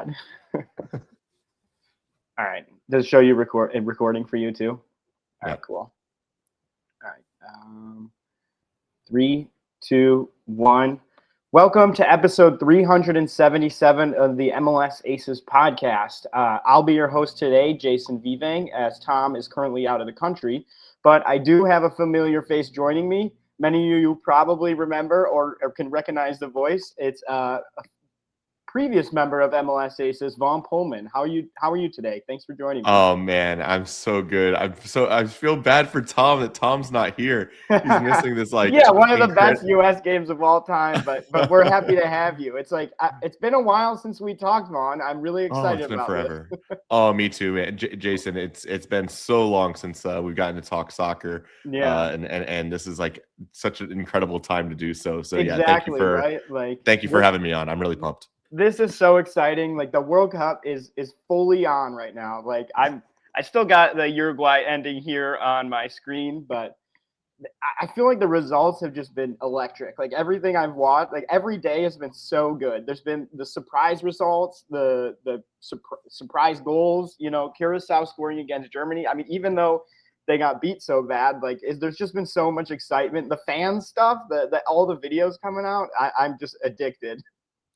bad. All right. Does it show you recording for you too? All right, cool. All right. 3, 2, 1. Welcome to episode 377 of the MLS Aces Podcast. I'll be your host today, Jason Vivang, as Tom is currently out of the country. But I do have a familiar face joining me. Many of you probably remember or can recognize the voice. It's a previous member of MLS Aces, Vaughn Pullman. How are you today? Thanks for joining me. Oh man, I'm so good. I feel bad for Tom that Tom's not here. He's missing this one of the best U.S. games of all time. But we're happy to have you. It's it's been a while since we talked, Vaughn. I'm really excited. It's been about forever. This. Oh, me too, man. Jason, it's been so long since we've gotten to talk soccer. Yeah, and this is such an incredible time to do so. So exactly, thank you for having me on. I'm really pumped. This is so exciting. The World Cup is fully on right now. I still got the Uruguay ending here on my screen, but I feel like the results have just been electric. Everything I've watched, every day has been so good. There's been the surprise results, the surprise goals. Curacao scoring against Germany. I mean, even though they got beat so bad, there's just been so much excitement. The fan stuff, all the videos coming out. I'm just addicted.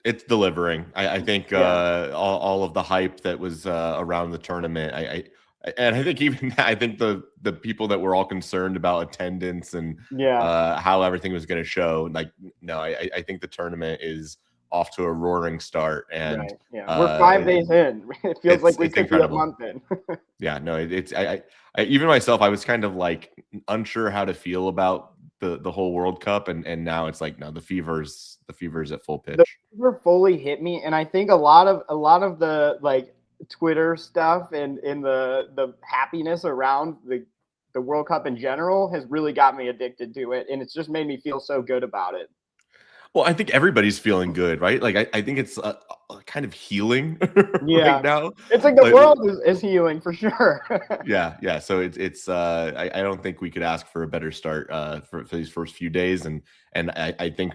It's delivering. I think all of the hype that was around the tournament. I think even I think the people that were all concerned about attendance and how everything was going to show. I think the tournment is off to a roaring start, and we're 5 days in. It feels like we could be a month in. It's I even myself, I was kind of unsure how to feel about the whole World Cup, and now it's no, the fever's at full pitch. The fever fully hit me, and I think a lot of the Twitter stuff and in the happiness around the World Cup in general has really got me addicted to it, and it's just made me feel so good about it. Well, I think everybody's feeling good, right? I think it's a kind of healing right now. It's the world is healing for sure. Yeah. So it's I don't think we could ask for a better start for these first few days, and I think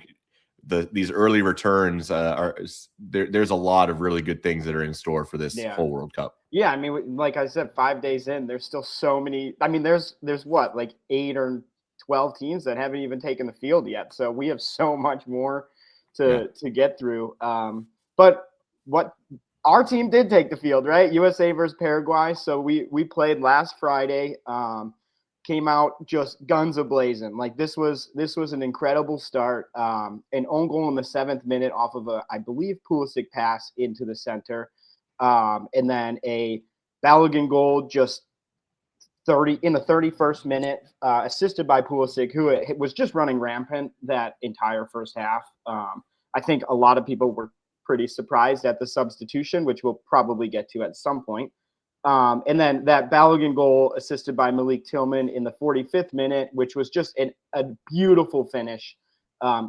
these early returns there's a lot of really good things that are in store for this whole World Cup. Yeah, I mean, like I said, 5 days in, there's still so many. I mean, there's what 8 or 12 teams that haven't even taken the field yet. So we have so much more to get through. But what our team did take the field, right? USA versus Paraguay. So we played last Friday. Came out just guns a-blazing. This was an incredible start. An own goal in the 7th minute off of I believe Pulisic pass into the center. And then a Balogun goal just in the 31st minute, assisted by Pulisic, who was just running rampant that entire first half. I think a lot of people were pretty surprised at the substitution, which we'll probably get to at some point. And then that Balogun goal assisted by Malik Tillman in the 45th minute, which was just a beautiful finish.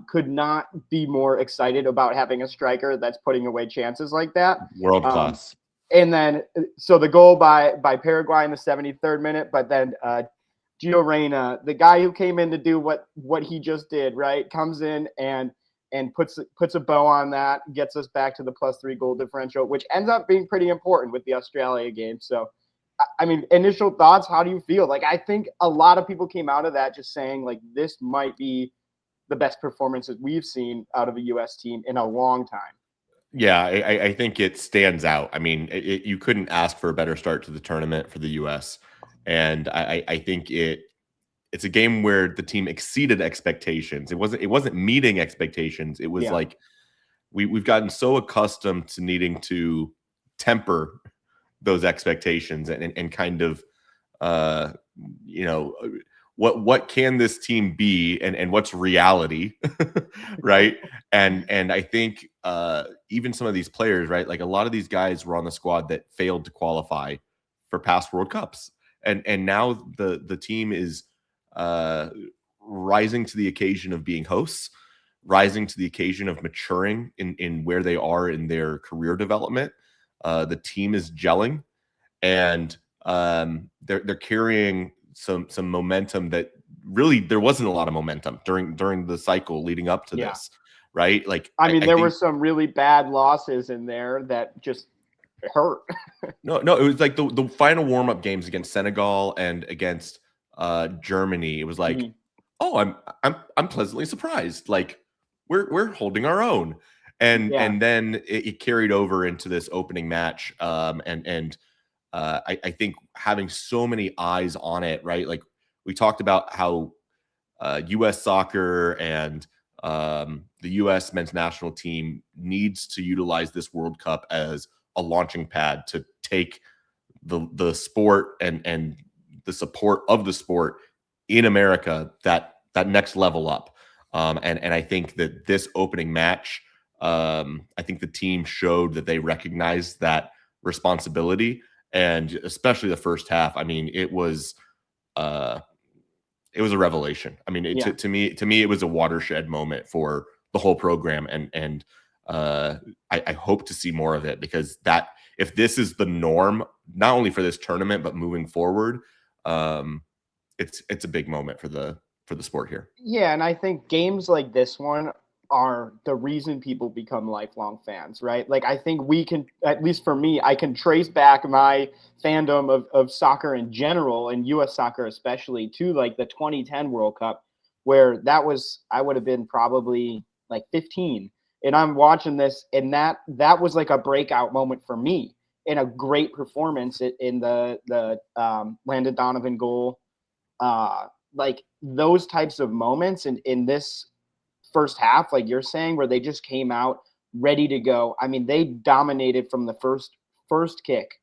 Could not be more excited about having a striker that's putting away chances like that. World class. And then, so the goal by Paraguay in the 73rd minute, but then Gio Reyna, the guy who came in to do what he just did, right, comes in and puts a bow on that, gets us back to the +3 goal differential, which ends up being pretty important with the Australia game. So, I mean, initial thoughts, how do you feel? I think a lot of people came out of that just saying, this might be the best performances we've seen out of a U.S. team in a long time. Yeah, I think it stands out. I mean, you couldn't ask for a better start to the tournament for the U.S. And I think it's a game where the team exceeded expectations. It wasn't meeting expectations. It was we've gotten so accustomed to needing to temper those expectations and kind of what can this team be and what's reality, right? And I think even some of these players, right? A lot of these guys were on the squad that failed to qualify for past World Cups, and now the team is rising to the occasion of being hosts, rising to the occasion of maturing in where they are in their career development. The team is gelling, and they're carrying some momentum that really there wasn't a lot of momentum during the cycle leading up to this, right? Like, I mean, I there were think some really bad losses in there that just hurt. no, it was like the final warm up games against Senegal and against Germany. It was like, Mhm. oh, I'm pleasantly surprised. Like we're holding our own, Yeah. and then it carried over into this opening match. I think having so many eyes on it, right? Like we talked about how U.S. soccer and the U.S. men's national team needs to utilize this World Cup as a launching pad to take the sport and the support of the sport in America that next level up. And I think that this opening match, I think the team showed that they recognized that responsibility, and especially the first half. I mean, uh, it was a revelation. I mean, Yeah. to me, it was a watershed moment for the whole program, and I hope to see more of it, because that if this is the norm, not only for this tournament but moving forward, it's a big moment for the sport here. Yeah, and I think games like this one are the reason people become lifelong fans, right? Like I think we can, at least for me, I can trace back my fandom of soccer in general and US soccer especially to like the 2010 World Cup, where that was I would have been probably like 15. And I'm watching this, and that was like a breakout moment for me, in a great performance in the Landon Donovan goal, like those types of moments in this first half, like you're saying, where they just came out ready to go. I mean, they dominated from the first kick,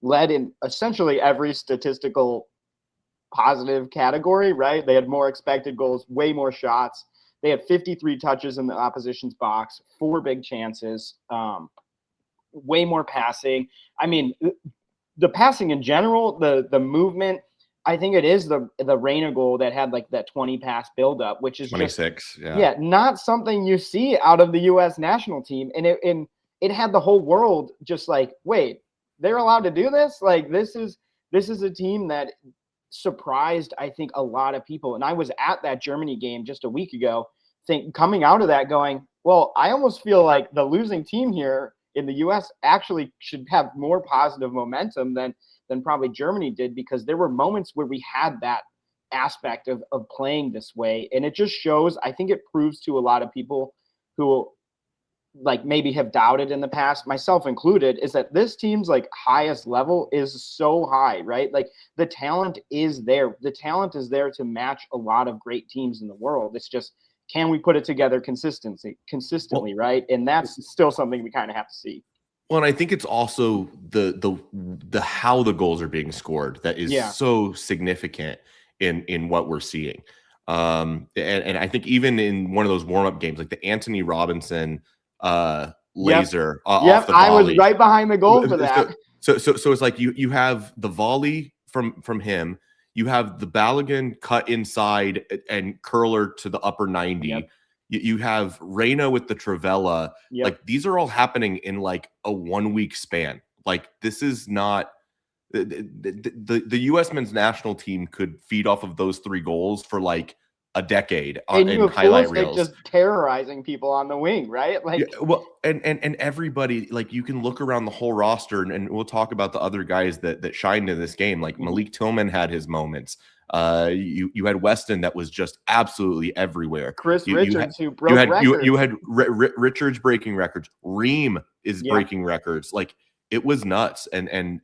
led in essentially every statistical positive category, right? They had more expected goals, way more shots. They had 53 touches in the opposition's box, 4 big chances, way more passing. I mean, the passing in general, the movement, I think it is the Reina goal that had like that 20 pass buildup, which is just 26, yeah. yeah, not something you see out of the U.S. national team, and it had the whole world just like, wait, they're allowed to do this? Like this is a team that surprised, I think, a lot of people. And I was at that Germany game just a week ago, coming out of that going, well, I almost feel like the losing team here in the US actually should have more positive momentum than probably Germany did, because there were moments where we had that aspect of playing this way. And it just shows, I think it proves to a lot of people who like maybe have doubted in the past, myself included, is that this team's like highest level is so high, right? Like the talent is there. The talent is there to match a lot of great teams in the world. It's just, can we put it together consistently, Well, right? And that's still something we kind of have to see. well, and I think it's also the how the goals are being scored that is Yeah. so significant in what we're seeing. And I think even in one of those warm up games, like the Anthony Robinson Yep. laser off Yep. the I was volley. right behind the goal for that. So it's like you have the volley from him, you have the Balogun cut inside and curler to the upper 90. Yep. You have Reina with the Travella. Yep. Like these are all happening in like a 1 week span. Like this is not the U.S. men's national team could feed off of those 3 goals for like a decade And you in have highlight Pulisic reels. just terrorizing people on the wing, right? Like, Yeah, well, and everybody, like you can look around the whole roster, and we'll talk about the other guys that shined in this game. Like Malik Tillman had his moments. You had Weston that was just absolutely everywhere. Chris You had Richards, who broke records. you had Richards breaking records. Ream is Yeah. breaking records. Like it was nuts, and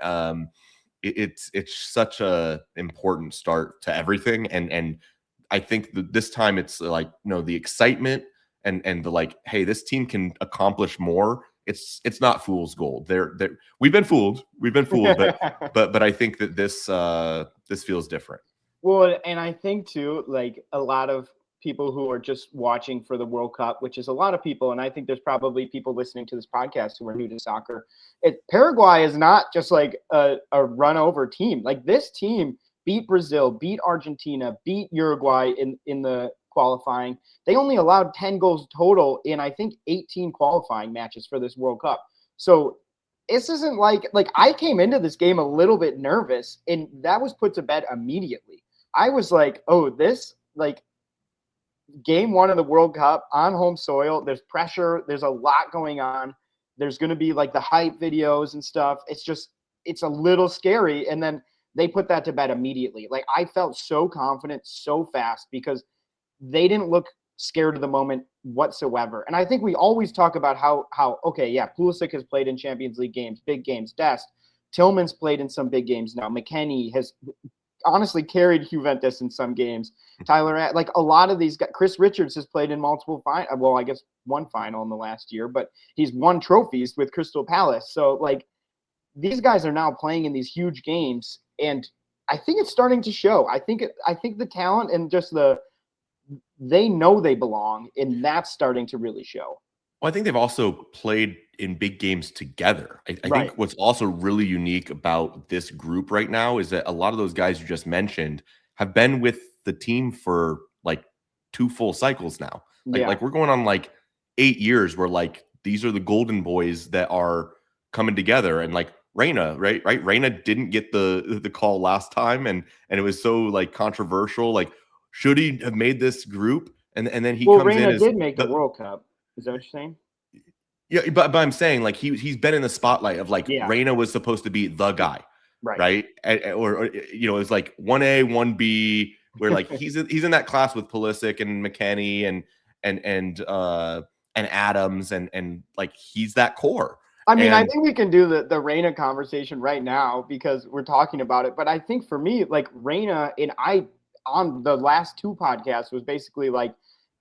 it's such a important start to everything. And I think that this time it's like, the excitement and the like, hey, this team can accomplish more. It's not fool's gold. We've been fooled, but I think that this feels different. Well, and I think too, like a lot of people who are just watching for the World Cup, which is a lot of people, and I think there's probably people listening to this podcast who are new to soccer. Paraguay is not just like a run over team. Like this team beat Brazil, beat Argentina, beat Uruguay in the qualifying. They only allowed 10 goals total in, I think, 18 qualifying matches for this World Cup. So this isn't like I came into this game a little bit nervous, and that was put to bed immediately. I was like, oh, this, like, game one of the World Cup on home soil. There's pressure. There's a lot going on. There's going to be like the hype videos and stuff. It's a little scary. And then they put that to bed immediately. Like I felt so confident so fast because they didn't look scared of the moment whatsoever. And I think we always talk about how okay, yeah, Pulisic has played in Champions League games, big games. Dest, Tillman's played in some big games now. McKennie has honestly carried Juventus in some games. Tyler, like a lot of these guys, Chris Richards has played in multiple well, I guess one final in the last year, but he's won trophies with Crystal Palace. So like these guys are now playing in these huge games, and I think it's starting to show. I think the talent and just they know they belong, and that's starting to really show. Well, I think they've also played in big games together. I Right. think what's also really unique about this group right now is that a lot of those guys you just mentioned have been with the team for like 2 full cycles now. Like we're going on like 8 years where like these are the golden boys that are coming together. And like Reyna, right? Reyna didn't get the call last time, and it was so like controversial. Like, should he have made this group? And then he comes Reyna in as did make the World Cup. Is that what you're saying? Yeah, but I'm saying like he's been in the spotlight of like Reyna was supposed to be the guy, right? Or you know, it's like 1A, 1B, where like he's in that class with Pulisic and McKennie and Adams and like he's that core. I mean, I think we can do the Reyna conversation right now because we're talking about it. But I think for me, like Reyna and I on the last 2 podcasts was basically like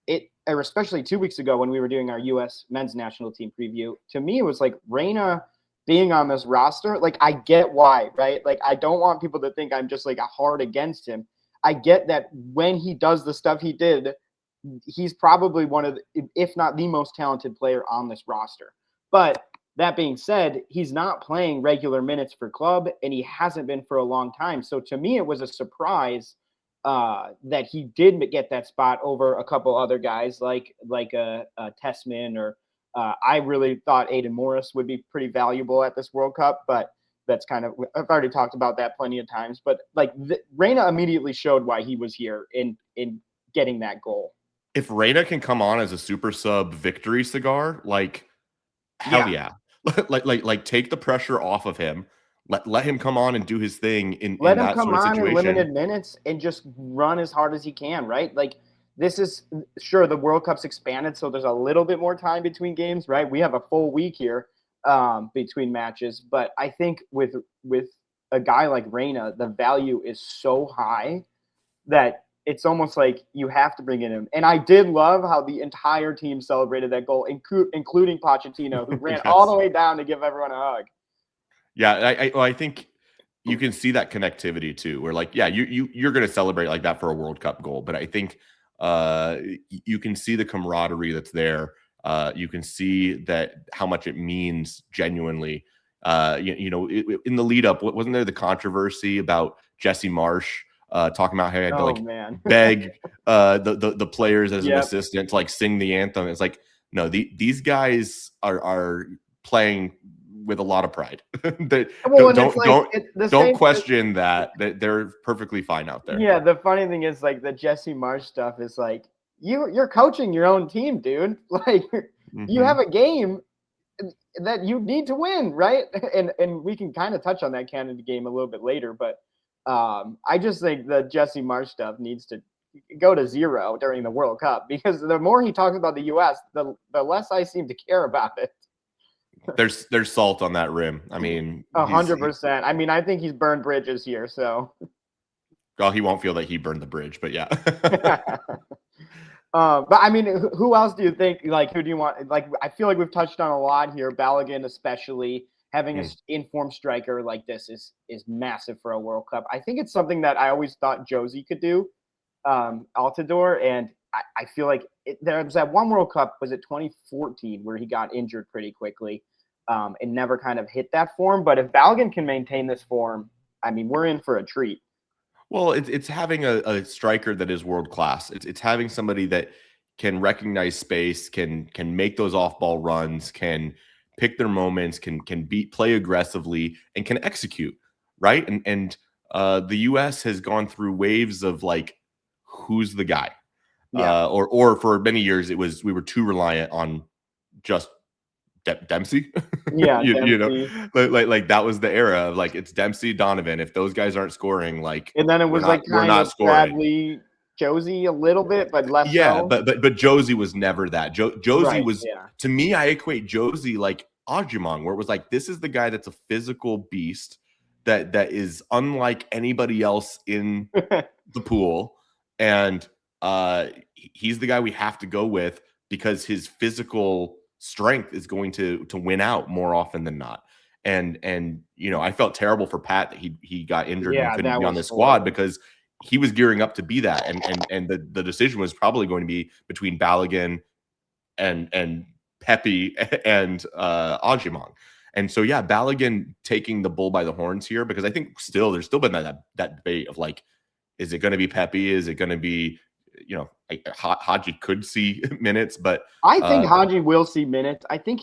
it, or especially 2 weeks ago when we were doing our U.S. men's national team preview. To me, it was like Reyna being on this roster. Like I get why, right? Like I don't want people to think I'm just like hard against him. I get that when he does the stuff he did, he's probably one of the, if not the most talented player on this roster. But that being said, he's not playing regular minutes for club, and he hasn't been for a long time. So to me, it was a surprise that he did get that spot over a couple other guys like a Tessman or I really thought Aiden Morris would be pretty valuable at this World Cup, but that's kind of, I've already talked about that plenty of times. But like Reyna immediately showed why he was here in getting that goal. If Reyna can come on as a super sub victory cigar, like hell yeah. like take the pressure off of him. Let him come on and do his thing in that sort of situation. Let him come on in limited minutes and just run as hard as he can, right? Like this is sure the World Cup's expanded, so there's a little bit more time between games, right? We have a full week here between matches, but I think with a guy like Reyna, the value is so high that it's almost like you have to bring in him. And I did love how the entire team celebrated that goal, including Pochettino, who ran all the way down to give everyone a hug. Yeah, I think you can see that connectivity too, where like, yeah, you're going to celebrate like that for a World Cup goal, but I think you can see the camaraderie that's there. You can see that how much it means genuinely. You know, in the lead up, wasn't there the controversy about Jesse Marsh talking about how he had to like beg the players as an assistant to like sing the anthem? It's like, no, these guys are playing with a lot of pride. Don't question that they're perfectly fine out there. Yeah, the funny thing is like the Jesse Marsh stuff is like you're coaching your own team, dude. Like you have a game that you need to win, right? And we can kind of touch on that Canada game a little bit later, but I just think the Jesse Marsh stuff needs to go to 0 during the World Cup because the more he talks about the U.S., the less I seem to care about it. There's salt on that rim. I mean, 100%. I mean, I think he's burned bridges here. So, well, he won't feel that he burned the bridge, but yeah. But I mean, who else do you think? Like, who do you want? Like, I feel like we've touched on a lot here. Balogun, especially having an informed striker like this is massive for a World Cup. I think it's something that I always thought Josie could do, Altidore, and I feel like there was that one World Cup, was it 2014, where he got injured pretty quickly and never kind of hit that form. But if Balogun can maintain this form, I mean, we're in for a treat. Well, it's having a striker that is world class. It's having somebody that can recognize space, can make those off ball runs, can pick their moments, can play aggressively, and can execute, right? And the U.S. has gone through waves of like, who's the guy? Yeah. Or for many years we were too reliant on just Dempsey. Yeah. you know, Dempsey. like that was the era of like it's Dempsey, Donovan. If those guys aren't scoring, like And then it was like we're kind not of scoring. Bradley, Josie a little bit, but less Yeah, so. but Josie was never that. Josie Right. was, Yeah. to me, I equate Josie like Ajimong, where it was like this is the guy that's a physical beast that is unlike anybody else in the pool, and he's the guy we have to go with because his physical strength is going to win out more often than not. And you know, I felt terrible for Pat that he got injured and Yeah, couldn't that be on was the squad horrible. because he was gearing up to be that, and the decision was probably going to be between Balogun and Pepe and Ajimong. And so yeah, Balogun taking the bull by the horns here, because I think there's still been that debate of like, is it going to be Pepe? Is it going to be, you know, Haji could see minutes, but I think Haji will see minutes. I think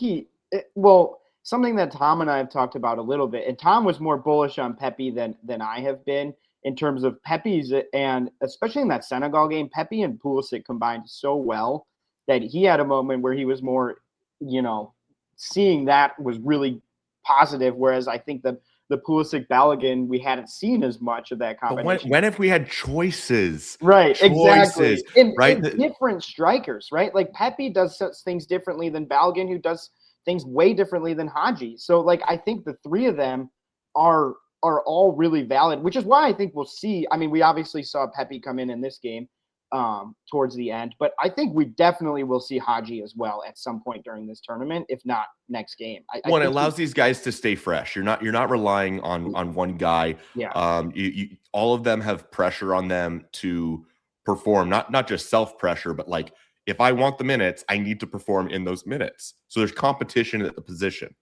something that Tom and I have talked about a little bit, and Tom was more bullish on Pepe than I have been in terms of Pepe's, and especially in that Senegal game, Pepe and Pulisic combined so well that he had a moment where he was more, you know, seeing that was really positive. Whereas I think the Pulisic Balogun, we hadn't seen as much of that but combination. when if we had choices? Right, exactly. And right? Different strikers, right? Like Pepe does things differently than Balogun, who does things way differently than Haji. So like I think the three of them are all really valid, which is why I think we'll see. I mean, we obviously saw Pepe come in this game towards the end, but I think we definitely will see Haji as well at some point during this tournament, if not next game. I One, it think allows these guys to stay fresh. You're not relying on one guy. yeah. All of them have pressure on them to perform, not just self pressure, but like if I want the minutes, I need to perform in those minutes. So there's competition at the position,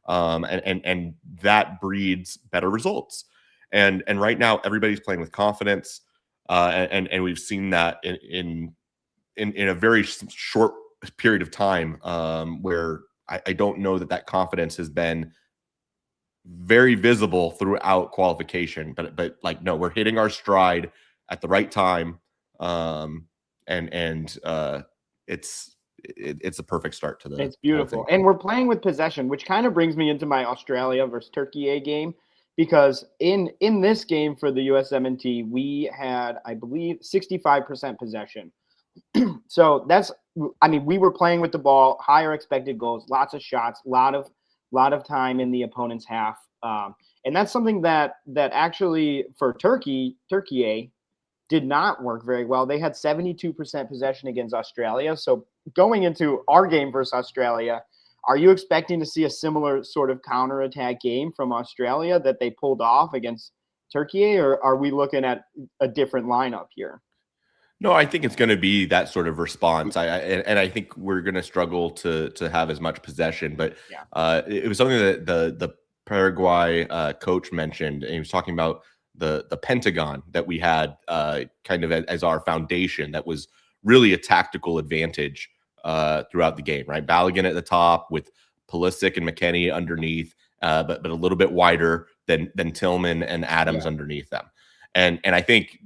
and that breeds better results. And right now everybody's playing with confidence, and we've seen that in a very short period of time, where I don't know that confidence has been very visible throughout qualification, but like, no, we're hitting our stride at the right time. And it's a perfect start to It's the whole thing. beautiful. And we're playing with possession, which kind of brings me into my Australia versus Turkey A game, because in this game for the USMNT, we had, I believe, 65% possession. So that's, I mean, we were playing with the ball, higher expected goals, lots of shots, lot of time in the opponent's half. And that's something that actually for Turkey A did not work very well. They had 72% possession against Australia. So going into our game versus Australia, are you expecting to see a similar sort of counterattack game from Australia that they pulled off against Turkey, or are we looking at a different lineup here? No, I think it's going to be that sort of response. I think we're going to struggle to have as much possession. But yeah. It was something that the Paraguay coach mentioned, and he was talking about the pentagon that we had kind of as our foundation. That was really a tactical advantage throughout the game, right? Balogun at the top with Pulisic and McKennie underneath, but a little bit wider than Tillman and Adams underneath them. And I think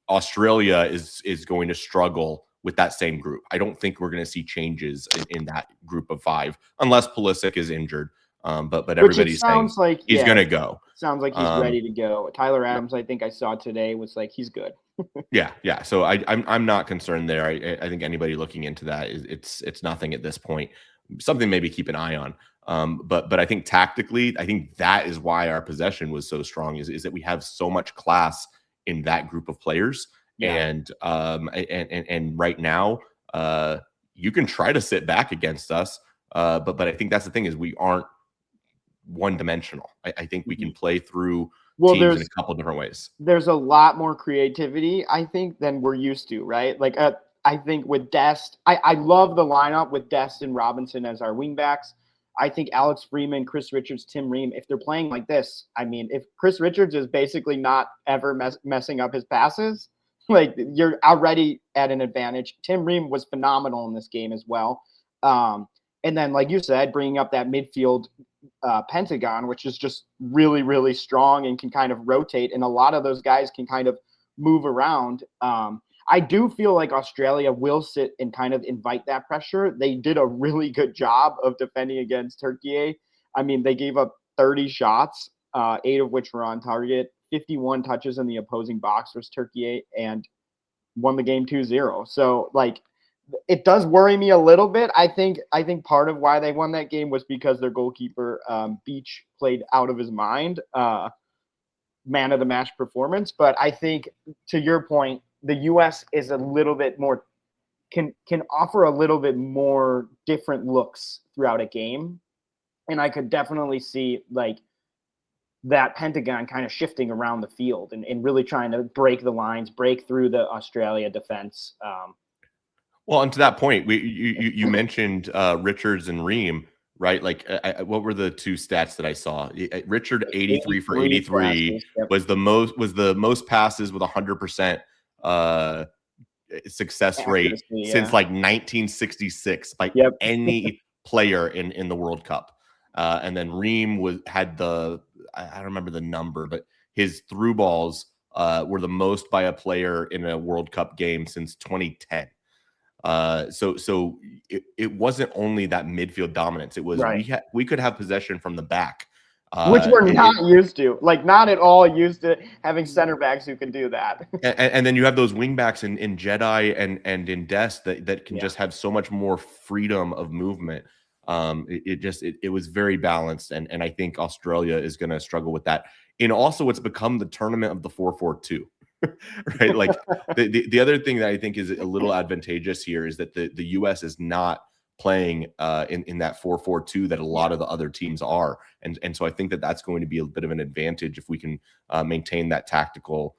Australia is going to struggle with that same group. I don't think we're going to see changes in that group of five unless Pulisic is injured. But everybody's saying like he's going to go. Sounds like he's ready to go. Tyler Adams, I think I saw today, was like he's good. Yeah. So I'm not concerned there. I think anybody looking into that it's nothing at this point. Something maybe keep an eye on. But I think tactically, I think that is why our possession was so strong. Is that we have so much class in that group of players. And right now, you can try to sit back against us, but I think that's the thing, is we aren't one dimensional. I think we can play through teams in a couple different ways. There's a lot more creativity, I think, than we're used to, right? Like I think with Dest, I love the lineup with Dest and Robinson as our wingbacks. I think Alex Freeman, Chris Richards, Tim Ream, if they're playing like this, I mean, if Chris Richards is basically not ever messing up his passes, like you're already at an advantage. Tim Ream was phenomenal in this game as well. And then, like you said, bringing up that midfield pentagon, which is just really, really strong and can kind of rotate. And a lot of those guys can kind of move around. I do feel like Australia will sit and kind of invite that pressure. They did a really good job of defending against Turkey. I mean, they gave up 30 shots, 8 of which were on target, 51 touches in the opposing box versus Turkey, and won the game 2-0. So like it does worry me a little bit. I think part of why they won that game was because their goalkeeper Beach played out of his mind, man of the match performance. But I think to your point, the U.S. is a little bit more can offer a little bit more different looks throughout a game, and I could definitely see like that pentagon kind of shifting around the field and really trying to break the lines, break through the Australia defense. Well, and to that point, you mentioned Richards and Ream, right? Like, what were the two stats that I saw? Richard 83 for 83 passes, yep. was the most passes with 100% success rate Accuracy, since yeah. like 1966 by Yep. any player in the World Cup. And then Ream had I don't remember the number, but his through balls were the most by a player in a World Cup game since 2010. So it wasn't only that midfield dominance. It was Right. we could have possession from the back, Which we're not used to, like not at all used to having center backs who can do that. and then you have those wing backs in Jedi and in Dest that can just have so much more freedom of movement. It was very balanced, and I think Australia is going to struggle with that. And also, it's become the tournament of the 4-4-2. Right, like the other thing that I think is a little advantageous here is that the U.S. is not playing in that 4-4-2 that a lot of the other teams are, and so I think that's going to be a bit of an advantage if we can maintain that tactical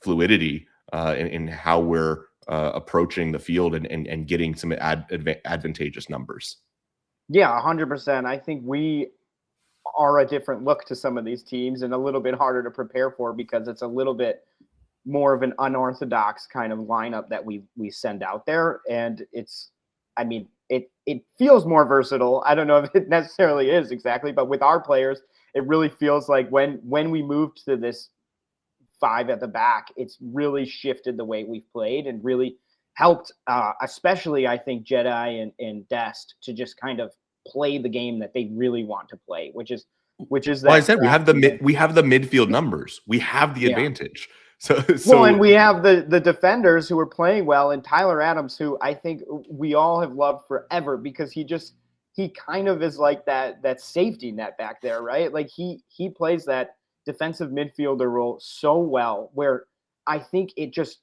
fluidity in how we're approaching the field and getting some advantageous numbers. Yeah, 100%. I think we are a different look to some of these teams and a little bit harder to prepare for because it's a little bit more of an unorthodox kind of lineup that we send out there. And it's, I mean, it feels more versatile. I don't know if it necessarily is exactly, but with our players, it really feels like when we moved to this 5 at the back, it's really shifted the way we've played and really helped, especially I think Jedi and Dest to just kind of play the game that they really want to play, which is that. Well, I said we have the midfield numbers. We have the advantage. So well, and we have the defenders who are playing well, and Tyler Adams, who I think we all have loved forever because he kind of is like that safety net back there, right? Like he plays that defensive midfielder role so well, where I think it just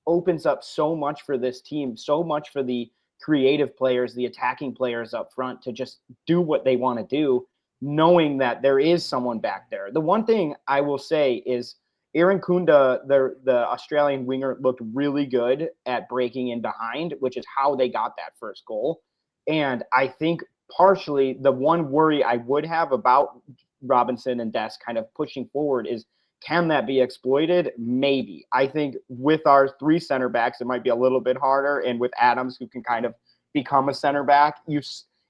opens up so much for this team, so much for the creative players, the attacking players up front to just do what they want to do, knowing that there is someone back there. The one thing I will say is Aaron Kunda, the Australian winger, looked really good at breaking in behind, which is how they got that first goal. And I think partially the one worry I would have about Robinson and Dest kind of pushing forward is, can that be exploited? Maybe. I think with our 3 center backs, it might be a little bit harder. And with Adams, who can kind of become a center back,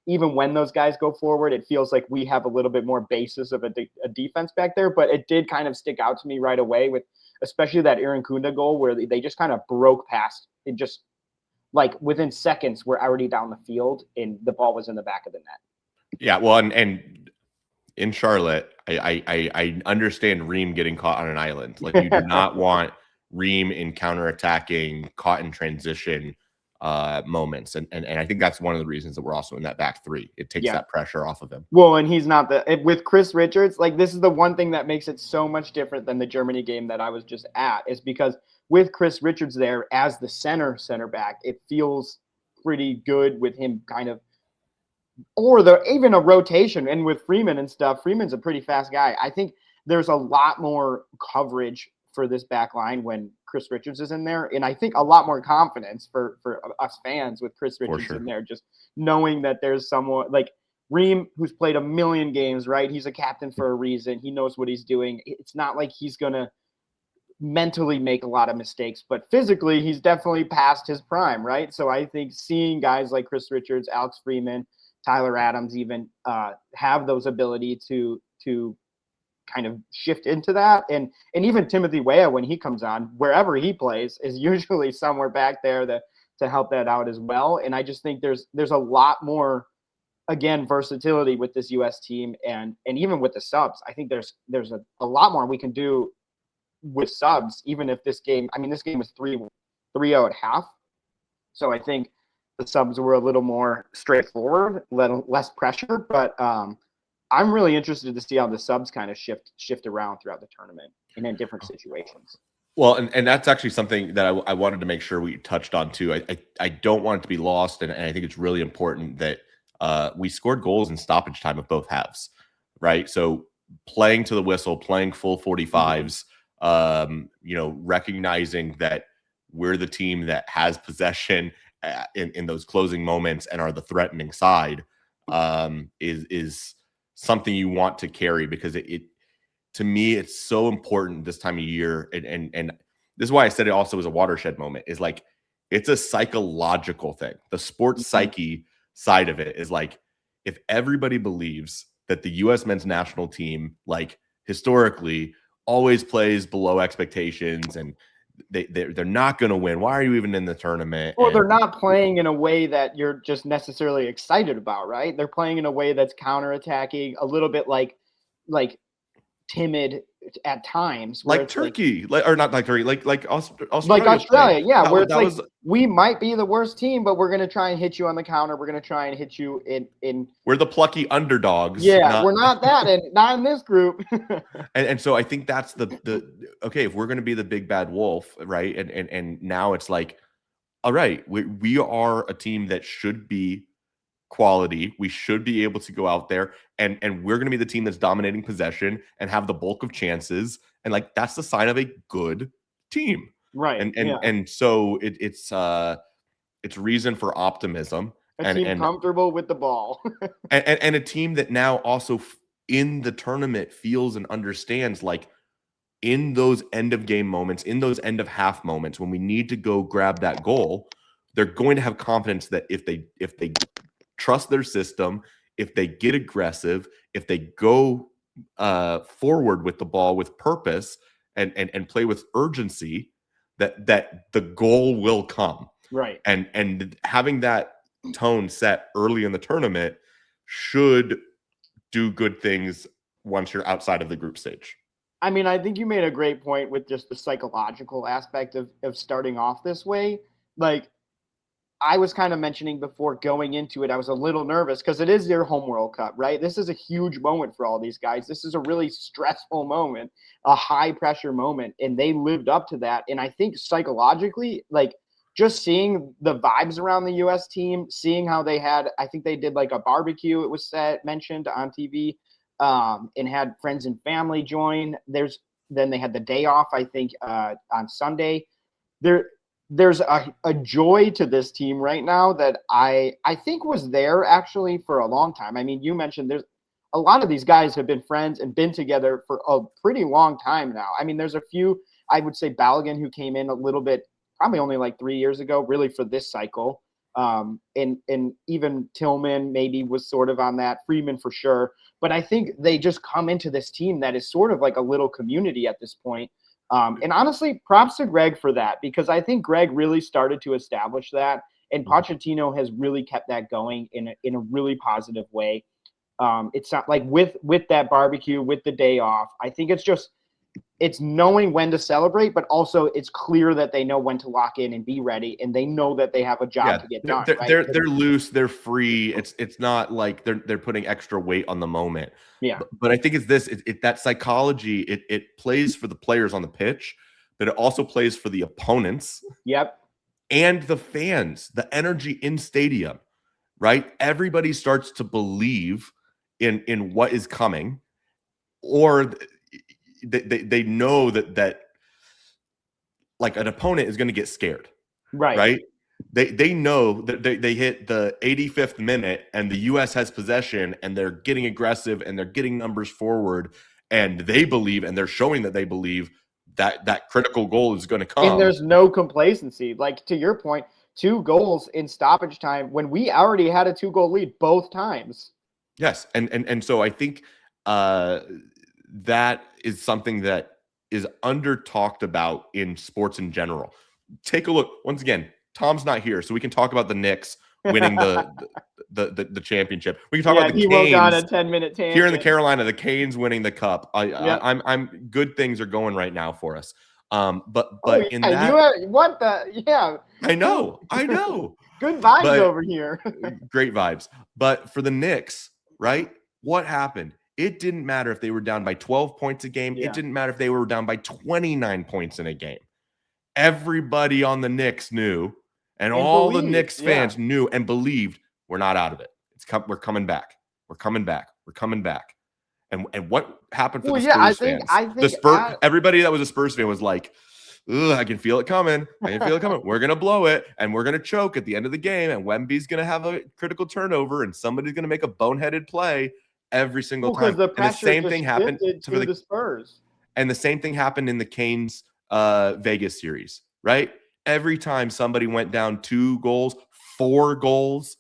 even when those guys go forward, it feels like we have a little bit more basis of a defense back there. But it did kind of stick out to me right away with especially that Aaron Kunda goal where they just kind of broke past it. Just like within seconds, we're already down the field and the ball was in the back of the net. Yeah, well, and in Charlotte, I understand Ream getting caught on an island. Like you do not want Ream in counterattacking, caught in transition moments. And I think that's one of the reasons that we're also in that back 3. It takes that pressure off of him. Well, and he's not with Chris Richards, like this is the one thing that makes it so much different than the Germany game that I was just at, is because with Chris Richards there as the center back, it feels pretty good with him kind of, or even a rotation. And with Freeman and stuff, Freeman's a pretty fast guy. I think there's a lot more coverage for this back line when Chris Richards is in there. And I think a lot more confidence for us fans with Chris Richards in there, just knowing that there's someone like Ream who's played a million games, right? He's a captain for a reason. He knows what he's doing. It's not like he's going to mentally make a lot of mistakes, but physically he's definitely past his prime, right? So I think seeing guys like Chris Richards, Alex Freeman, Tyler Adams even have those ability to kind of shift into that. And even Timothy Weah, when he comes on, wherever he plays, is usually somewhere back there to help that out as well. And I just think there's a lot more, again, versatility with this U.S. team, and even with the subs. I think there's a lot more we can do with subs, even if this game was 3-0 at half. So I think the subs were a little more straightforward, less pressure. But I'm really interested to see how the subs kind of shift around throughout the tournament and in different situations. Well, and that's actually something that I wanted to make sure we touched on too. I don't want it to be lost, and I think it's really important that we scored goals in stoppage time of both halves, right? So playing to the whistle, playing full 45s, recognizing that we're the team that has possession in those closing moments and are the threatening side, is something you want to carry, because it to me, it's so important this time of year. And this is why I said it also was a watershed moment, is like, it's a psychological thing. The sports psyche side of it is like, if everybody believes that the U.S. men's national team, like historically, always plays below expectations and they're not going to win, why are you even in the tournament? Or they're not playing in a way that you're just necessarily excited about, right? They're playing in a way that's counterattacking, a little bit like timid at times, like Turkey, or not like Turkey, like Australia. Like Australia, yeah, where it's was, we might be the worst team, but we're going to try and hit you on the counter. We're going to try and hit you in. We're the plucky underdogs. Yeah, we're not that, and not in this group. and so I think that's the okay, if we're going to be the big bad wolf, right? And now it's like, all right, we are a team that should be quality. We should be able to go out there and we're going to be the team that's dominating possession and have the bulk of chances. And like, that's the sign of a good team. Right. And so it's reason for optimism. A team comfortable with the ball. and a team that now also in the tournament feels and understands, like, in those end of game moments, in those end of half moments, when we need to go grab that goal, they're going to have confidence that if they trust their system, if they get aggressive, if they go forward with the ball with purpose and play with urgency, that the goal will come. Right. And having that tone set early in the tournament should do good things once you're outside of the group stage. I mean, I think you made a great point with just the psychological aspect of starting off this way. Like, I was kind of mentioning before going into it, I was a little nervous because it is their home World Cup, right? This is a huge moment for all these guys. This is a really stressful moment, a high pressure moment, and they lived up to that. And I think psychologically, like, just seeing the vibes around the U.S. team, seeing how they had, I think they did like a barbecue, it was mentioned on TV, and had friends and family join. Then they had the day off, I think, on Sunday. There's a joy to this team right now that I think was there actually for a long time. I mean, you mentioned there's a lot of these guys have been friends and been together for a pretty long time now. I mean, there's a few, I would say Balogun, who came in a little bit, probably only like 3 years ago, really for this cycle. And even Tillman maybe was sort of on that, Freeman for sure. But I think they just come into this team that is sort of like a little community at this point. And honestly, props to Greg for that, because I think Greg really started to establish that, and Pochettino has really kept that going in a really positive way. It's not like with that barbecue, with the day off. I think it's knowing when to celebrate, but also it's clear that they know when to lock in and be ready, and they know that they have a job to get done. They're loose, they're free. It's not like they're putting extra weight on the moment. Yeah. But I think it's this. That psychology. It plays for the players on the pitch, but it also plays for the opponents. Yep. And the fans, the energy in stadium, right? Everybody starts to believe in what is coming, or they know that like an opponent is going to get scared, right? They know that they hit the 85th minute and the U.S. has possession and they're getting aggressive and they're getting numbers forward, and they believe, and they're showing that they believe that critical goal is going to come. And there's no complacency. Like, to your point, 2 goals in stoppage time when we already had a 2-goal lead both times. Yes, and so I think that is something that is under talked about in sports in general. Take a look. Once again, Tom's not here, so we can talk about the Knicks winning the championship. We can talk about the he won't go on a Canes 10-minute tangent. here in the Carolina, the Canes winning the cup. Yep. I'm good things are going right now for us. But in yeah, that, yeah. I know. Good vibes But over here. great vibes. But for the Knicks, right? What happened? It didn't matter if they were down by 12 points a game. Yeah. It didn't matter if they were down by 29 points in a game. Everybody on the Knicks knew, and all the Knicks fans knew and believed we're not out of it. We're coming back. We're coming back. We're coming back. And what happened for the Spurs fans? I think the Spurs, everybody that was a Spurs fan was like, ugh, I can feel it coming. We're going to blow it, and we're going to choke at the end of the game, and Wemby's going to have a critical turnover, and somebody's going to make a boneheaded play every single time. The and the same thing happened to the Spurs. And the same thing happened in the Canes Vegas series, right? Every time somebody went down 2 goals, 4 goals,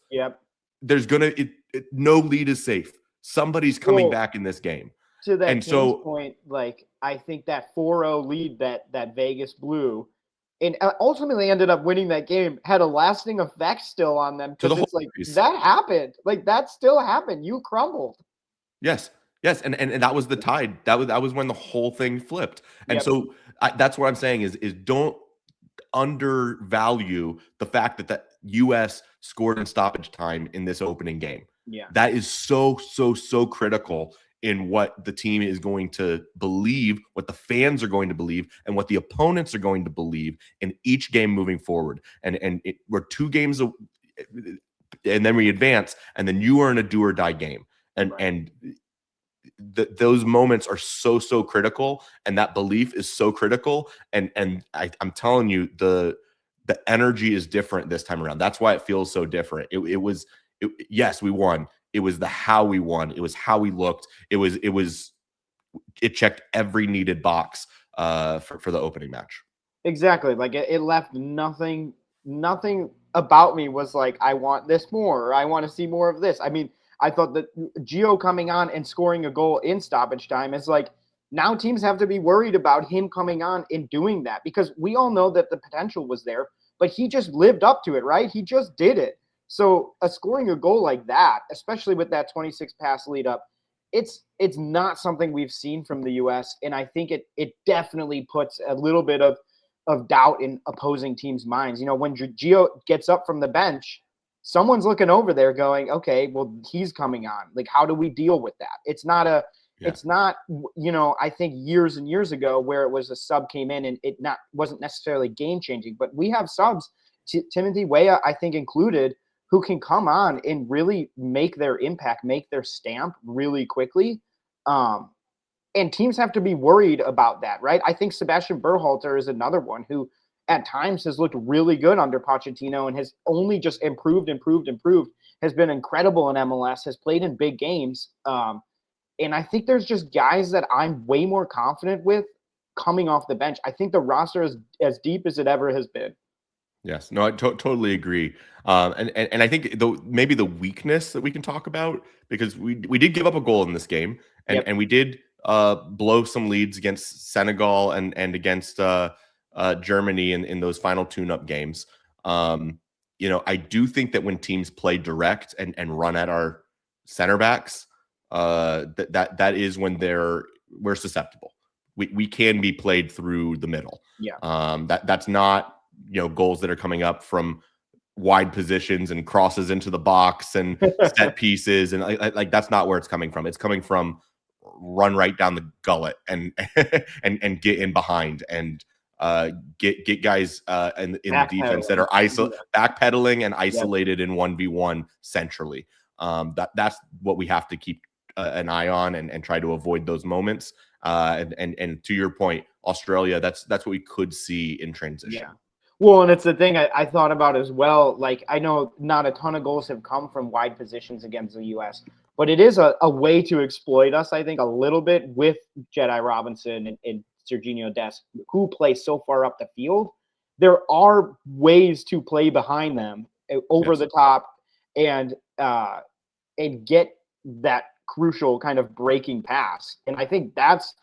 there's going to no lead is safe. Somebody's coming back in this game. To that Kings point, like I think that 4-0 lead that Vegas blew and ultimately ended up winning that game had a lasting effect still on them because it's like that happened. Like that still happened. You crumbled. Yes. And that was the tide. That was when the whole thing flipped. And so that's what I'm saying is don't undervalue the fact that the U.S. scored in stoppage time in this opening game. Yeah. That is so critical in what the team is going to believe, what the fans are going to believe, and what the opponents are going to believe in each game moving forward. And we're 2 games, and then we advance, and then you are in a do or die game. And those moments are so critical, and that belief is so critical. And I'm telling you, the energy is different this time around. That's why it feels so different. Yes, we won. It was the how we won. It was how we looked. It checked every needed box for the opening match. Exactly. Like it left nothing about me was like, I want this more, or I want to see more of this. I mean, I thought that Gio coming on and scoring a goal in stoppage time is like, now teams have to be worried about him coming on and doing that because we all know that the potential was there, but he just lived up to it, right? He just did it. So scoring a goal like that, especially with that 26 pass lead up, it's not something we've seen from the U.S. And I think it definitely puts a little bit of doubt in opposing teams' minds. You know, when Gio gets up from the bench, someone's looking over there going, okay, well, he's coming on. Like, how do we deal with that? It's not, you know, I think years and years ago where it was a sub came in and it wasn't necessarily game changing, but we have subs, Timothy Weah, I think included, who can come on and really make their impact, make their stamp really quickly. And teams have to be worried about that, right? I think Sebastian Berhalter is another one who at times has looked really good under Pochettino and has only just improved, has been incredible in MLS, has played in big games. And I think there's just guys that I'm way more confident with coming off the bench. I think the roster is as deep as it ever has been. Yes, no, I totally agree. And I think maybe the weakness that we can talk about, because we did give up a goal in this game, and we did blow some leads against Senegal and against Germany in those final tune-up games. You know, I do think that when teams play direct and run at our center backs, that is when we're susceptible. We can be played through the middle. Yeah. That's not, you know, goals that are coming up from wide positions and crosses into the box and set pieces. And like that's not where it's coming from. It's coming from run right down the gullet and get in behind and get guys in the defense that are backpedaling and isolated in 1v1 centrally. That's what we have to keep an eye on and try to avoid those moments. And to your point, Australia, that's what we could see in transition. Yeah. Well, and it's the thing I thought about as well. Like, I know not a ton of goals have come from wide positions against the U.S., but it is a way to exploit us, I think, a little bit with Jedi Robinson and Serginho Dest, who play so far up the field. There are ways to play behind them over the top and get that crucial kind of breaking pass. And I think that's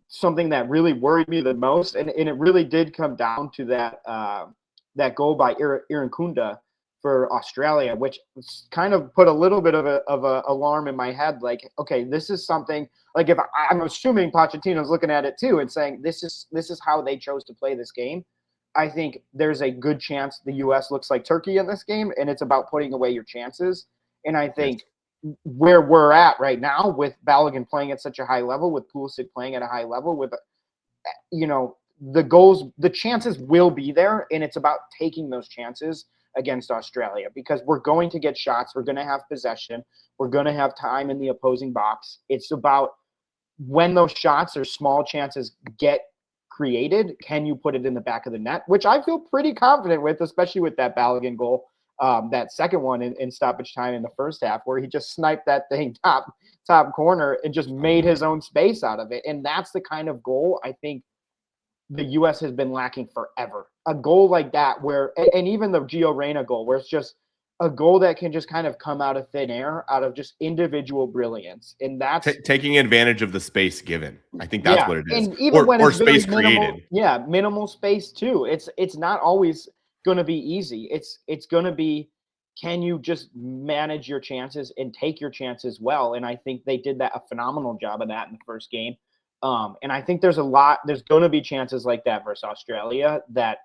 something that really worried me the most. And it really did come down to that goal by Irankunda for Australia, which kind of put a little bit of a alarm in my head. Like, okay, this is something like if I'm assuming Pochettino's looking at it too and saying this is how they chose to play this game. I think there's a good chance the U.S. looks like Turkey in this game, and it's about putting away your chances. And I think where we're at right now with Balogun playing at such a high level, with Pulisic playing at a high level, with the goals, the chances will be there, and it's about taking those chances against Australia because we're going to get shots, we're going to have possession, we're going to have time in the opposing box. It's about when those shots or small chances get created, can you put it in the back of the net, which I feel pretty confident with, especially with that Balogun goal, that second one in stoppage time in the first half, where he just sniped that thing top corner and just made his own space out of it. And that's the kind of goal I think the U.S. has been lacking forever. A goal like that where, and even the Gio Reyna goal, where it's just a goal that can just kind of come out of thin air, out of just individual brilliance. And that's taking advantage of the space given. I think that's what it is. And even when or it's space minimal, created. Yeah, minimal space too. It's not always going to be easy. It's going to be, can you just manage your chances and take your chances well? And I think they did a phenomenal job of that in the first game. And I think there's going to be chances like that versus Australia that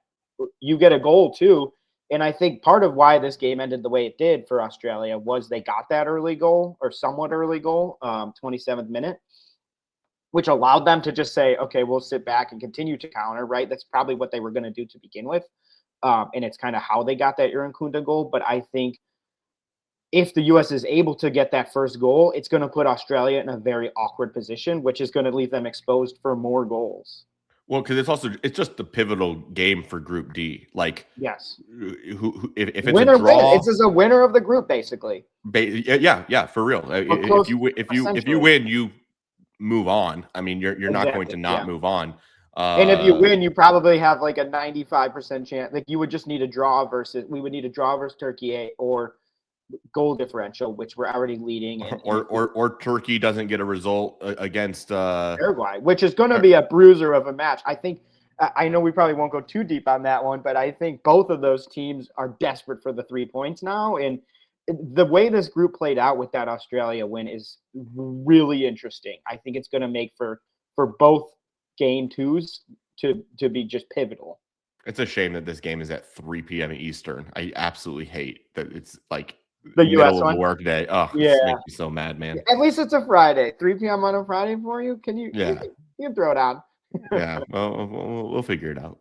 you get a goal too. And I think part of why this game ended the way it did for Australia was they got that early goal, or somewhat early goal, 27th minute, which allowed them to just say, okay, we'll sit back and continue to counter, right? That's probably what they were going to do to begin with. And it's kind of how they got that Irankunda goal. But I think if the U.S. is able to get that first goal, it's going to put Australia in a very awkward position, which is going to leave them exposed for more goals. Well, because it's just the pivotal game for Group D. Like, yes, if it's winner a draw, it's a winner of the group basically. Yeah, for real. If you win, you move on. I mean, you're not going to not move on. And if you win, you probably have like a 95% chance. Like we would need a draw versus Turkey or goal differential, which we're already leading. Or Turkey doesn't get a result against Paraguay, which is going to be a bruiser of a match. I think. I know we probably won't go too deep on that one, but I think both of those teams are desperate for the 3 points now. And the way this group played out with that Australia win is really interesting. I think it's going to make for both game twos to be just pivotal. It's a shame that this game is at 3 p.m. Eastern. I absolutely hate that it's like the middle US of one. the workday. Oh, yeah, it makes me so mad, man. At least it's a Friday, 3 p.m. on a Friday for you. Can you? Yeah, you can throw it on. Yeah, well, we'll figure it out.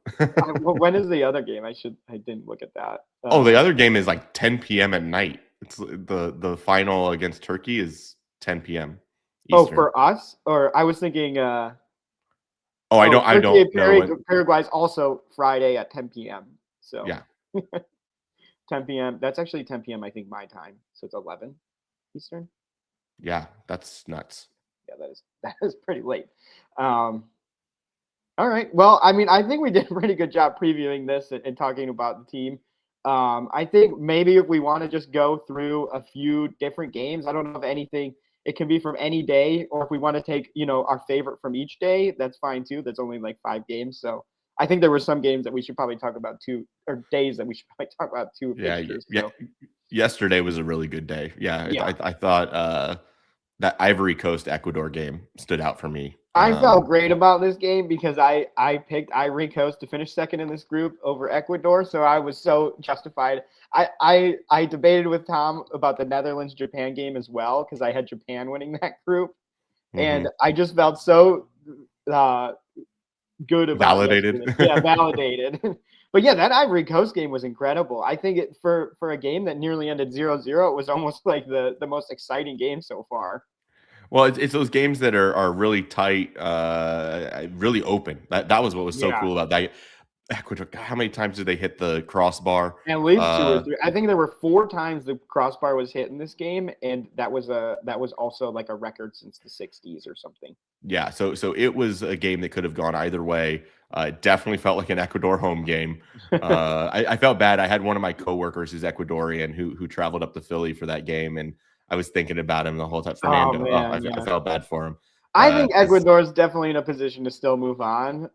When is the other game? I didn't look at that. The other game is like 10 p.m. at night. It's the final against Turkey is 10 p.m. Eastern. Oh, for us? Or I was thinking. I don't know. Paraguay's also Friday at 10 p.m. So yeah, 10 p.m. That's actually 10 p.m. I think my time. So it's 11 Eastern. Yeah, that's nuts. Yeah, that is pretty late. All right. Well, I mean, I think we did a pretty good job previewing this and talking about the team. I think maybe if we want to just go through a few different games, I don't know if anything, it can be from any day, or if we want to take, our favorite from each day, that's fine too. That's only like 5 games. So I think there were some games that we should probably talk about too, or days that we should probably talk about too. Yeah. Yesterday was a really good day. Yeah. I thought that Ivory Coast Ecuador game stood out for me. I felt great about this game because I picked Ivory Coast to finish second in this group over Ecuador, so I was so justified. I debated with Tom about the Netherlands-Japan game as well because I had Japan winning that group, and I just felt so good about validated. Validated. But yeah, that Ivory Coast game was incredible. I think for a game that nearly ended 0-0, it was almost like the most exciting game so far. Well, it's those games that are really tight, really open. That was what was so cool about that. Ecuador, how many times did they hit the crossbar? At least 2 or 3. I think there were 4 times the crossbar was hit in this game, and that was also like a record since the 60s or something. Yeah, so it was a game that could have gone either way. It definitely felt like an Ecuador home game. I felt bad. I had one of my coworkers who's Ecuadorian who traveled up to Philly for that game, and I was thinking about him the whole time. Oh Fernando. man, I yeah. felt bad for him. I think 'Cause Ecuador is definitely in a position to still move on.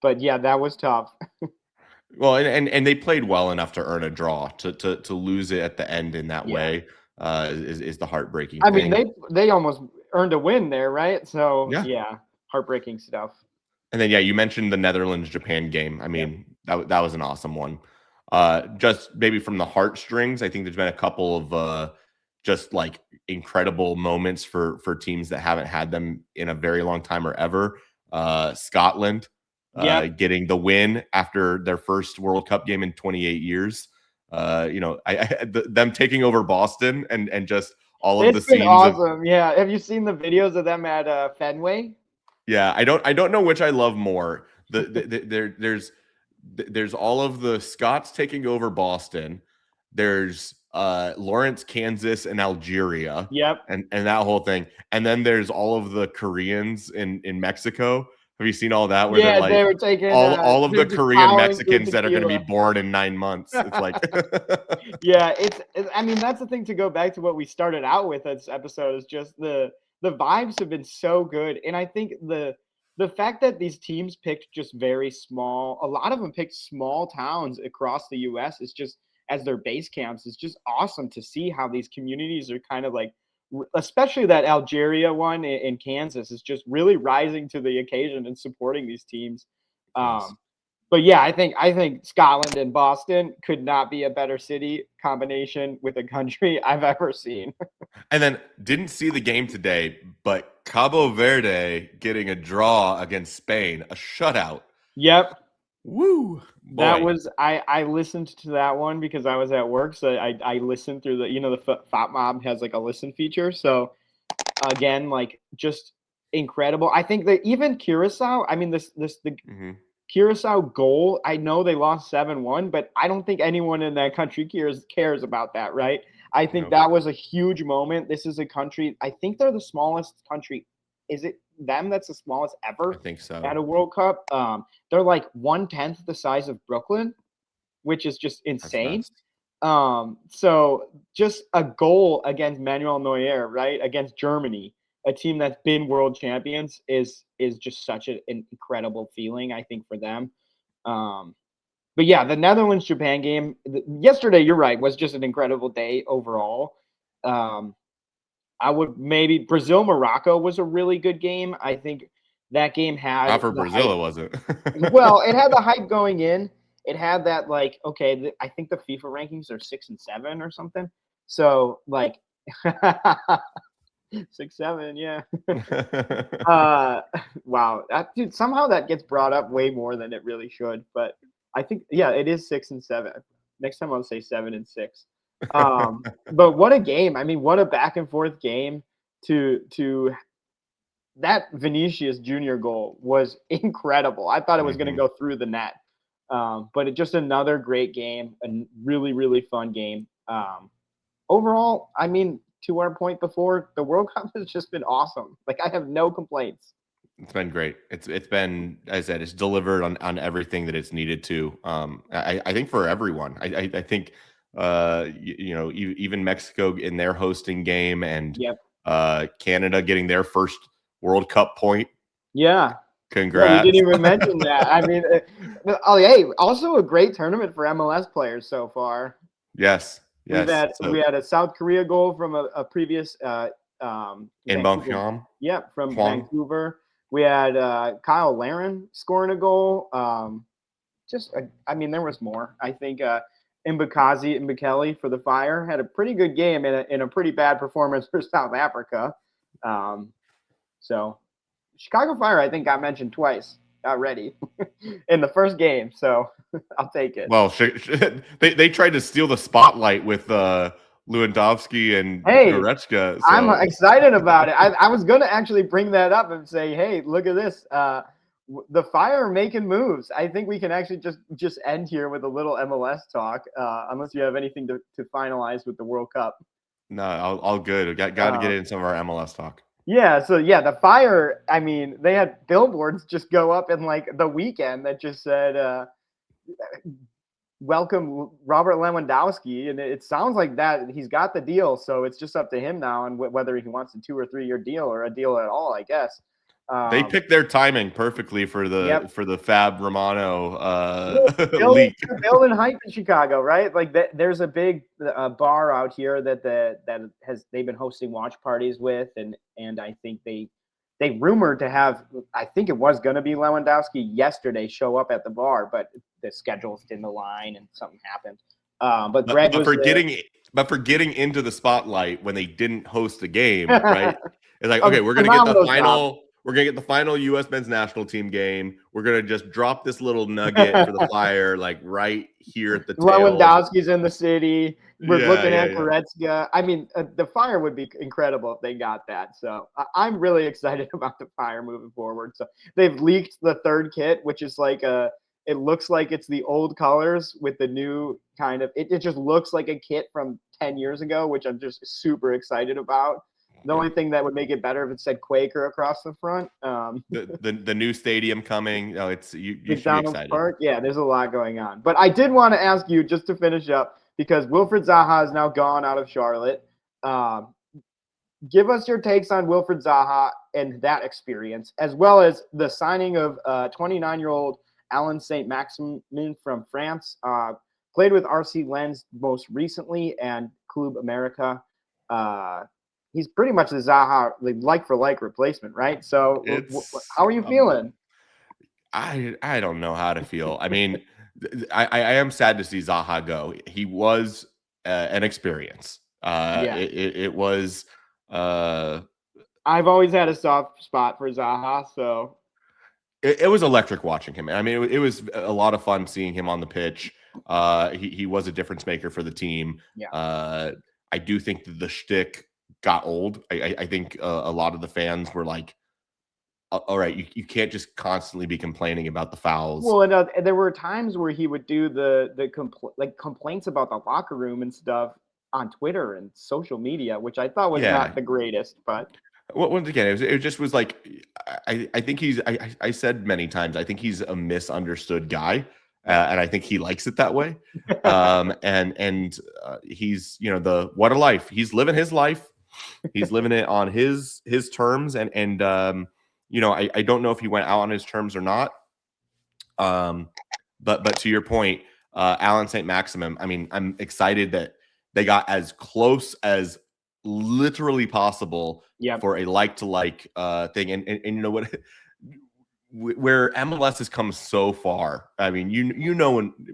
But yeah, that was tough. Well, and they played well enough to earn a draw. To lose it at the end in that Yeah. way is the heartbreaking I mean, thing. they almost earned a win there, right? So Yeah. yeah, heartbreaking stuff. And then, yeah, you mentioned the Netherlands Japan game. I Yep. mean, that was an awesome one. Just maybe from the heartstrings, I think there's been a couple of just like incredible moments for teams that haven't had them in a very long time or ever. Scotland Yep. getting the win after their first World Cup game in 28 years. Them taking over Boston and just all of the It's been scenes of awesome. Yeah. Have you seen the videos of them at Fenway? yeah, I don't know which I love more. There's all of the Scots taking over Boston. There's Lawrence, Kansas, and Algeria, Yep. and that whole thing. And then there's all of the Koreans in Mexico. Have you seen all that where they're Yeah, like they were taking all of the they're just Korean powering through Mexicans that are going to be tequila. born in 9 months? It's like Yeah, I mean, that's the thing to go back to what we started out with this episode is just the vibes have been so good. And I think the fact that these teams picked just very small, a lot of them picked small towns across the US is just as their base camps. It's just awesome to see how these communities are kind of like especially that Algeria one in Kansas is just really rising to the occasion and supporting these teams. yes. Um, but yeah, I think Scotland and Boston could not be a better city combination with a country I've ever seen. And then didn't see the game today, but Cabo Verde getting a draw against Spain, a shutout. Yep, Woo, that boy. was I listened to that one because I was at work, so I listened through the Fat Mob has like a listen feature. So again, like just incredible. I think that even Curacao, I mean the Hmm. Curacao goal, I know they lost 7-1, but I don't think anyone in that country cares about that, right? I think Nope, that was a huge moment. This is a country, I think they're the smallest country. Is it them that's the smallest I ever think so. at a World Cup? They're like 1/10 the size of Brooklyn, which is just That's insane. nuts. So just a goal against Manuel Neuer, right? Against Germany, a team that's been world champions is just such an incredible feeling, I think, for them. Um, but yeah, the Netherlands Japan game yesterday, you're right, was just an incredible day overall. Um, I would maybe Brazil Morocco was a really good game. I think that game Not had for the hype. Brazil, it wasn't. Well, it had the hype going in. It had that like okay, I think the FIFA rankings are 6 and 7 or something. So like 6, 7, yeah. Uh, wow, that dude. Somehow that gets brought up way more than it really should. But I think yeah, it is 6 and 7. Next time I'll say 7 and 6. But what a game! I mean, what a back and forth game. To that Vinicius Junior goal was incredible. I thought it was going to Mhm. go through the net, but it just another great game, a really really fun game. Overall, I mean, to our point before, the World Cup has just been awesome. Like I have no complaints. It's been great. It's been, as I said, it's delivered on everything that it's needed to. I think for everyone. I think even Mexico in their hosting game and Yep. Canada getting their first World Cup point. Yeah. Yeah, we didn't Congrats. even mention that. I mean, oh, hey, also a great tournament for MLS players so far. Yes, We've yes. had So we had a South Korea goal from a previous in Vancouver. Bonfiam, Yep, from Huang. Vancouver. We had Kyle Laren scoring a goal. I mean, there was more. I think Mbakazi and Mbekele for the Fire had a pretty good game in a pretty bad performance for South Africa. Um, so Chicago Fire, I think, got mentioned twice already in the first game. So I'll take it. Well, they tried to steal the spotlight with Lewandowski and Hey, Goretzka. I'm So excited about it. I was going to actually bring that up and say, hey, look at this. The Fire are making moves. I think we can actually just end here with a little MLS talk, unless you have anything to finalize with the World Cup. no, all good. We got to get Uh, in some of our MLS talk. yeah, so yeah, the Fire. I mean, they had billboards just go up in like the weekend that just said welcome Robert Lewandowski, and it sounds like that he's got the deal. So it's just up to him now, and whether he wants a 2 or 3 year deal or a deal at all, I guess. They picked their timing perfectly for Yep. the Fab Romano Well, leak. building hype in Chicago, right? Like there's a big bar out here that they've been hosting watch parties with, and I think they rumored to have, I think it was going to be Lewandowski yesterday, show up at the bar, but the schedules didn't align and something happened. But Greg was there. But for getting into the spotlight when they didn't host a game, right? It's like, okay, we're Phenomenal job. we're gonna get the final U.S. men's national team game. We're gonna just drop this little nugget for the Flyer, like right here at the tail. Lewandowski's in the city. We're looking at Yeah. Goretzka. I mean, the Fire would be incredible if they got that. So I'm really excited about the Fire moving forward. So they've leaked the third kit, which is like it looks like it's the old colors with the new kind of, it just looks like a kit from 10 years ago, which I'm just super excited about. The only thing that would make it better if it said Quaker across the front. The new stadium coming. Oh, it's you should be excited. Park. Yeah, there's a lot going on. But I did want to ask you, just to finish up, because Wilfried Zaha is now gone out of Charlotte. Give us your takes on Wilfried Zaha and that experience, as well as the signing of 29-year-old Alain Saint-Maximin from France. Played with RC Lens most recently and Club America. He's pretty much the Zaha like for like replacement, right? So how are you feeling? I don't know how to feel. I mean, I am sad to see Zaha go. He was an experience. It was. I've always had a soft spot for Zaha, so it was electric watching him. I mean, it was a lot of fun seeing him on the pitch. He was a difference maker for the team. Yeah. I do think that the shtick got old. I think a lot of the fans were like, all right, you can't just constantly be complaining about the fouls. Well, and there were times where he would do the complaints about the locker room and stuff on Twitter and social media, which I thought was not the greatest. But once again, it just was like, I think I said many times, I think he's a misunderstood guy. And I think he likes it that way. And he's, what a life. He's living his life. He's living it on his terms. And I don't know if he went out on his terms or not. But to your point, Alain Saint-Maximin, I mean, I'm excited that they got as close as literally possible for a like-to-like thing. And you know what? Where MLS has come so far. I mean,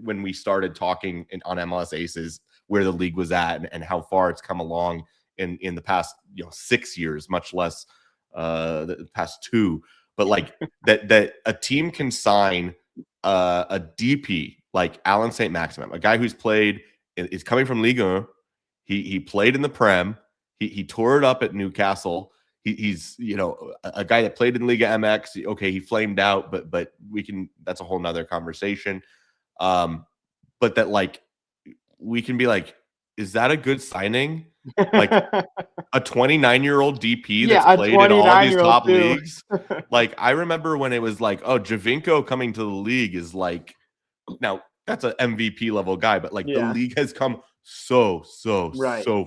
when we started talking on MLS Aces, where the league was at and how far it's come along in the past 6 years, much less the past 2. But like that a team can sign a DP like Alain Saint-Maximin, a guy who's played, is coming from Ligue 1. He played in the Prem. He tore it up at Newcastle. He's a guy that played in Liga MX. Okay, he flamed out, but that's a whole nother conversation. But that like we can be like, is that a good signing? Like a 29-year-old DP that's played in all these top leagues. Like I remember when it was like, oh, Javinko coming to the league is like, now that's an MVP level guy, but like the league has come so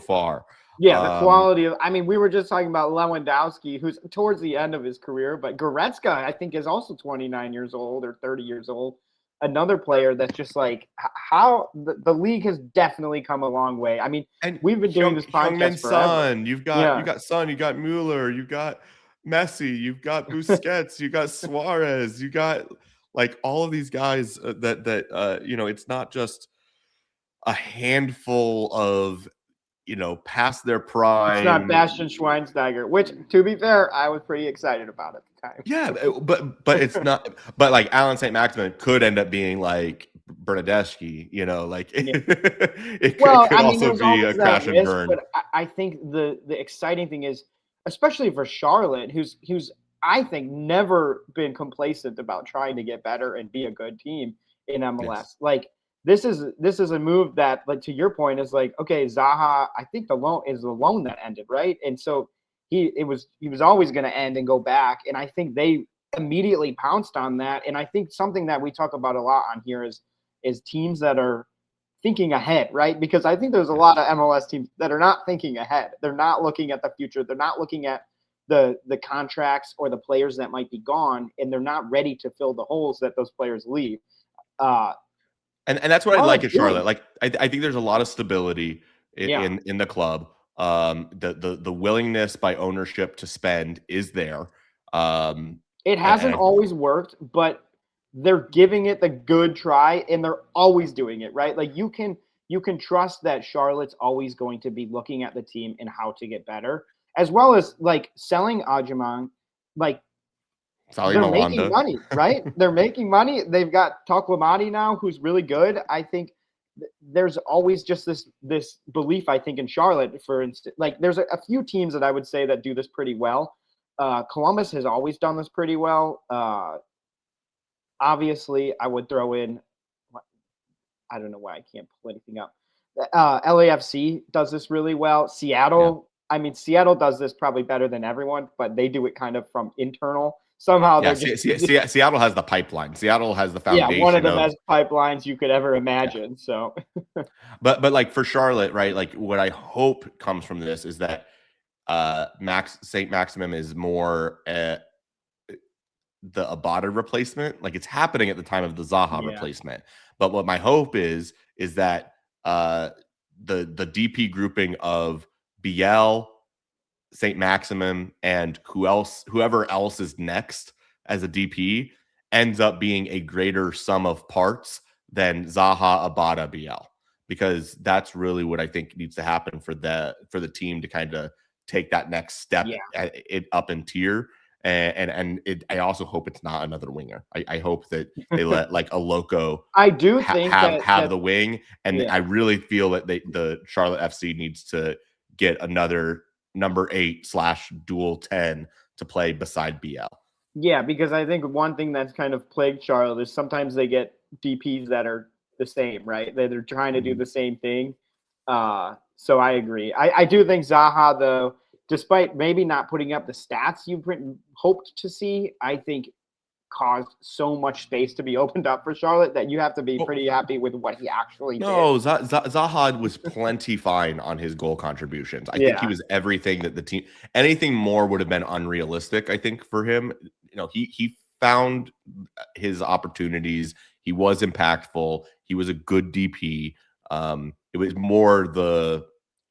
far. Yeah, the quality of, I mean, we were just talking about Lewandowski, who's towards the end of his career, but Goretzka, I think, is also 29 years old or 30 years old. Another player that's just like, how the league has definitely come a long way. I mean, and we've been doing this podcast forever. Son, you've got Son, you got Mueller, you got Messi, you've got Busquets, you got Suarez, you got like all of these guys that it's not just a handful of past their prime. It's not Bastian Schweinsteiger, which, to be fair, I was pretty excited about at the time. Yeah, but it's not. But like Alain Saint-Maximin could end up being like Bernadeschi, like it could also be a crash and burn. But I think the exciting thing is, especially for Charlotte, who's I think never been complacent about trying to get better and be a good team in MLS. Yes. Like. This is a move that, like to your point, is like, okay, Zaha, I think the loan that ended, right? And so he was always going to end and go back, and I think they immediately pounced on that. And I think something that we talk about a lot on here is teams that are thinking ahead, right? Because I think there's a lot of MLS teams that are not thinking ahead. They're not looking at the future. They're not looking at the contracts or the players that might be gone, and they're not ready to fill the holes that those players leave. And that's what I like at Charlotte. Doing. Like I think there's a lot of stability in the club. The willingness by ownership to spend is there. It hasn't always worked, but they're giving it the good try, and they're always doing it right. Like you can trust that Charlotte's always going to be looking at the team and how to get better, as well as like selling Ajimang. Like they're making money, right? They're making money. They've got Taklamati now, who's really good. I think there's always just this belief, I think, in Charlotte, for instance. Like there's a few teams that I would say that do this pretty well. Columbus has always done this pretty well. Obviously, I would throw in, I don't know why I can't pull anything up. LAFC does this really well. Seattle, I mean, Seattle does this probably better than everyone, but they do it kind of from internal. Somehow they're Seattle has the pipeline. Seattle has the foundation. Yeah, one of the best pipelines you could ever imagine. Yeah. So, but like for Charlotte, right? Like what I hope comes from this is that Saint Maximum is more the Abada replacement. Like it's happening at the time of the Zaha replacement. But what my hope is that the DP grouping of BL, Saint Maximum, and whoever else is next as a DP ends up being a greater sum of parts than Zaha, Abada, BL, because that's really what I think needs to happen for the team to kind of take that next step up in tier. And I also hope it's not another winger. I hope that they let like a Loco I do think have the wing, and I really feel that the Charlotte FC needs to get another number 8/dual 10 to play beside BL. Yeah, because I think one thing that's kind of plagued Charlotte is sometimes they get DPs that are the same, right? They're trying to do the same thing. So I agree. I do think Zaha, though, despite maybe not putting up the stats you hoped to see, I think caused so much space to be opened up for Charlotte that you have to be pretty happy with what he actually did. No, Zaha was plenty fine on his goal contributions. I think he was everything that the team, anything more would have been unrealistic, I think, for him. You know, he found his opportunities. He was impactful. He was a good DP. It was more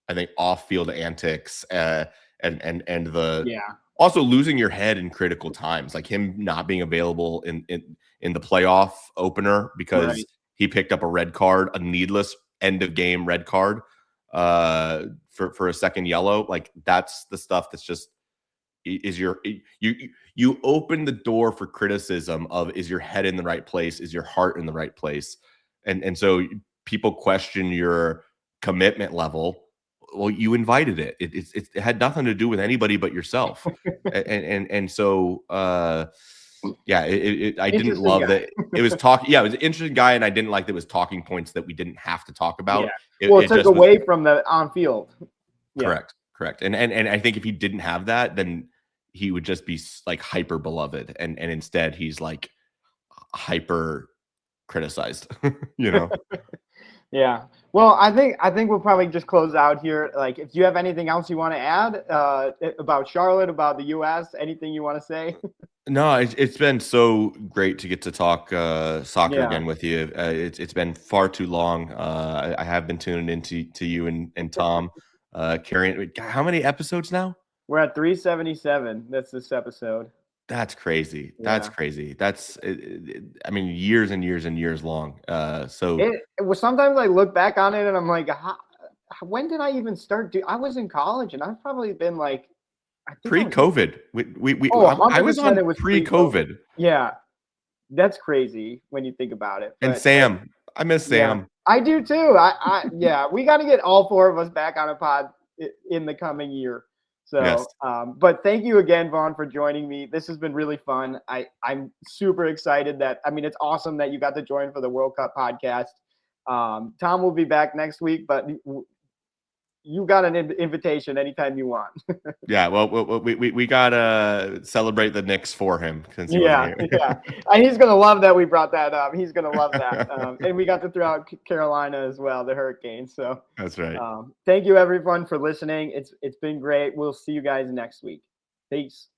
I think, off-field antics and the also losing your head in critical times, like him not being available in the playoff opener because he picked up a red card, a needless end of game red card for a second yellow. Like that's the stuff that's just you open the door for criticism of, is your head in the right place? Is your heart in the right place? And so people question your commitment level. Well, you invited it. It had nothing to do with anybody but yourself. and so I didn't love that it was talking. Yeah, it was an interesting guy, and I didn't like that it was talking points that we didn't have to talk about. Yeah. It took away from the on field. Correct. And I think if he didn't have that, then he would just be like hyper beloved, and instead he's like hyper criticized. You know. Yeah. Well, I think we'll probably just close out here. Like, if you have anything else you want to add about Charlotte, about the U.S., anything you want to say? No, it's been so great to get to talk soccer again with you. It's been far too long. I have been tuning into you and Tom. Carrying how many episodes now? We're at 377. That's this episode. That's crazy. That's crazy. That's, I mean, years and years and years long. So it was, sometimes I look back on it and I'm like, when did I even start? I was in college, and I've probably been like, I think pre-COVID. I was on pre-COVID. Yeah, that's crazy when you think about it. But, and Sam, I miss Sam. I do too. We got to get all four of us back on a pod in the coming year. So, but thank you again, Vaughn, for joining me. This has been really fun. I'm super excited it's awesome that you got to join for the World Cup podcast. Tom will be back next week, but you got an invitation anytime you want. Yeah, well, we gotta celebrate the Knicks for him since he wasn't here. Yeah. And he's gonna love that we brought that up. He's gonna love that. And we got to throw out Carolina as well, the Hurricanes. So That's right. thank you everyone for listening. It's been great. We'll see you guys next week. Peace.